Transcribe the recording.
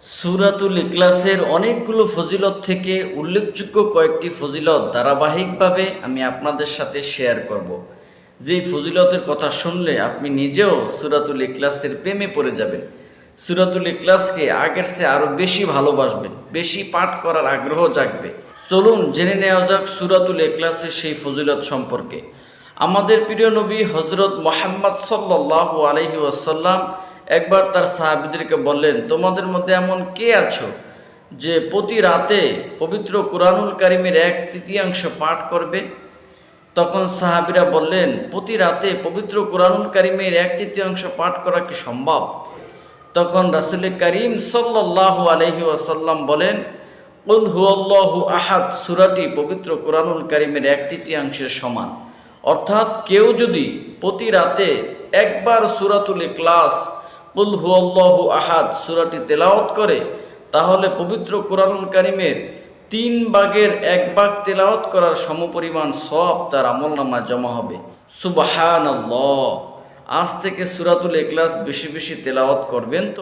সূরাতুল ইখলাসের অনেকগুলো ফজিলত থেকে উল্লেখযোগ্য কয়েকটি ফজিলত ধারাবাহিকভাবে আমি আপনাদের সাথে শেয়ার করব। যেই ফজিলতের কথা শুনলে আপনি নিজেও সূরাতুল ইখলাসের প্রেমে পড়ে যাবেন। সূরাতুল ইখলাসকে আগের চেয়ে আরও বেশি ভালোবাসবেন, বেশি পাঠ করার আগ্রহ জাগবে। চলুন জেনে নেওয়া যাক সূরাতুল ইখলাসের সেই ফজিলত সম্পর্কে। আমাদের প্রিয় নবী হজরত মুহাম্মদ সাল্লাল্লাহু আলাইহি ওয়াসাল্লাম একবার তার সাহাবীদেরকে বললেন, তোমাদের মধ্যে এমন কে আছো যে প্রতি রাতে পবিত্র কুরআনুল কারীমের 1/3 পাঠ করবে? তখন সাহাবীরা বললেন, প্রতি রাতে পবিত্র কুরআনুল কারীমের 1/3 পাঠ করা কি সম্ভব? তখন রাসূল করিম সাল্লাল্লাহু আলাইহি ওয়াসাল্লাম বলেন, কুল হুয়াল্লাহু আহাদ সূরাটি পবিত্র কুরআনুল কারীমের 1/3 সমান। অর্থাৎ কেউ যদি প্রতি রাতে একবার সূরাতুল ইখলাস কুল হুয়াল্লাহু আহাদ সূরাটি তেলাওয়াত করে, তাহলে পবিত্র কুরআনুল কারীমের 3/1 তেলাওয়াত করার সমপরিমাণ সওয়াব তার আমলনামায় জমা হবে। সুবহানাল্লাহ। আজ থেকে সূরাতুল ইখলাস বেশি বেশি তেলাওয়াত করবেন তো।